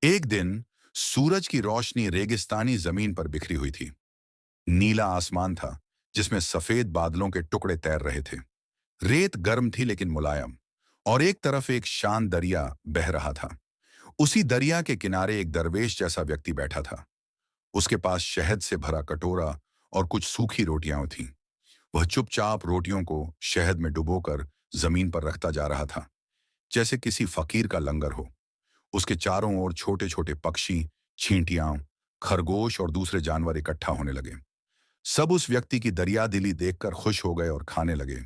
एक दिन सूरज की रोशनी रेगिस्तानी जमीन पर बिखरी हुई थी। नीला आसमान था जिसमें सफेद बादलों के टुकड़े तैर रहे थे। रेत गर्म थी लेकिन मुलायम, और एक तरफ एक शांत दरिया बह रहा था। उसी दरिया के किनारे एक दरवेश जैसा व्यक्ति बैठा था। उसके पास शहद से भरा कटोरा और कुछ सूखी रोटियां थीं। वह चुपचाप रोटियों को शहद में डुबोकर जमीन पर रखता जा रहा था, जैसे किसी फकीर का लंगर हो। उसके चारों ओर छोटे छोटे पक्षी, चींटियां, खरगोश और दूसरे जानवर इकट्ठा होने लगे। सब उस व्यक्ति की दरियादिली देखकर खुश हो गए और खाने लगे।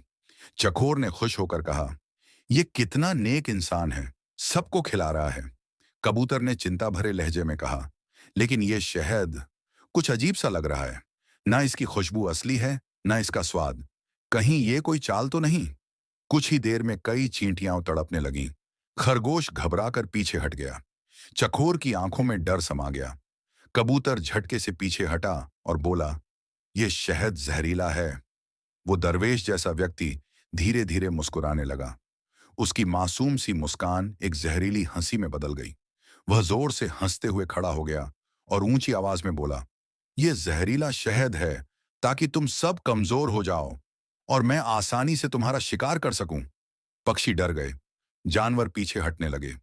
चकोर ने खुश होकर कहा, यह कितना नेक इंसान है, सबको खिला रहा है। कबूतर ने चिंता भरे लहजे में कहा, लेकिन यह शहद कुछ अजीब सा लग रहा है। ना इसकी खुशबू असली है, ना इसका स्वाद। कहीं ये कोई चाल तो नहीं? कुछ ही देर में कई चींटियां तड़पने लगीं। खरगोश घबराकर पीछे हट गया। चकोर की आंखों में डर समा गया। कबूतर झटके से पीछे हटा और बोला, यह शहद जहरीला है। वो दरवेश जैसा व्यक्ति धीरे धीरे मुस्कुराने लगा। उसकी मासूम सी मुस्कान एक जहरीली हंसी में बदल गई। वह जोर से हंसते हुए खड़ा हो गया और ऊंची आवाज में बोला, यह जहरीला शहद है ताकि तुम सब कमजोर हो जाओ और मैं आसानी से तुम्हारा शिकार कर सकूं। पक्षी डर गए, जानवर पीछे हटने लगे।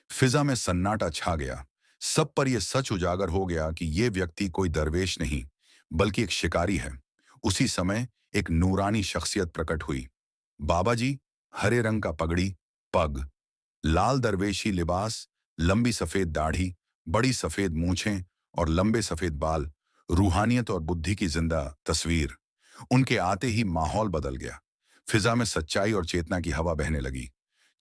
फिजा में सन्नाटा छा गया। सब पर यह सच उजागर हो गया कि यह व्यक्ति कोई दरवेश नहीं, बल्कि एक शिकारी है। उसी समय एक नूरानी शख्सियत प्रकट हुई। बाबा जी, हरे रंग का पगड़ी, पग, लाल दरवेशी लिबास, लंबी सफेद दाढ़ी, बड़ी सफेद मूछें और लंबे सफेद बाल, रूहानियत और बुद्धि की जिंदा तस्वीर। उनके आते ही माहौल बदल गया। फिजा में सच्चाई और चेतना की हवा बहने लगी।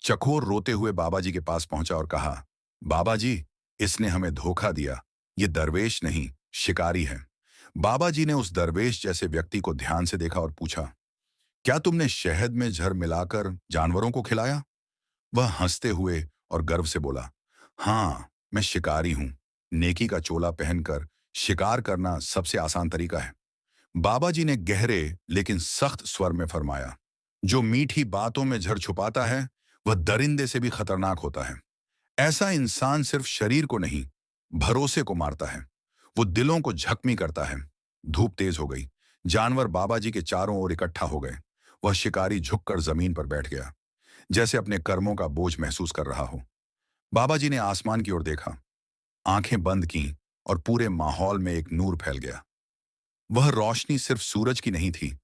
चकोर रोते हुए बाबा जी के पास पहुंचा और कहा, बाबा जी, इसने हमें धोखा दिया। ये दरवेश नहीं, शिकारी है। बाबा जी ने उस दरवेश जैसे व्यक्ति को ध्यान से देखा और पूछा, क्या तुमने शहद में जहर मिलाकर जानवरों को खिलाया? वह हंसते हुए और गर्व से बोला, हाँ, मैं शिकारी हूं। नेकी का चोला पहनकर शिकार करना सबसे आसान तरीका है। बाबा जी ने गहरे लेकिन सख्त स्वर में फरमाया, जो मीठी बातों में जहर छुपाता है वह दरिंदे से भी खतरनाक होता है। ऐसा इंसान सिर्फ शरीर को नहीं, भरोसे को मारता है। वो दिलों को जख्मी करता है। धूप तेज हो गई। जानवर बाबा जी के चारों ओर इकट्ठा हो गए। वह शिकारी झुककर जमीन पर बैठ गया, जैसे अपने कर्मों का बोझ महसूस कर रहा हो। बाबा जी ने आसमान की ओर देखा, आंखें बंद की, और पूरे माहौल में एक नूर फैल गया। वह रोशनी सिर्फ सूरज की नहीं थी,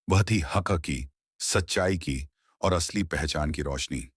वह थी हक की, सच्चाई की और असली पहचान की रोशनी।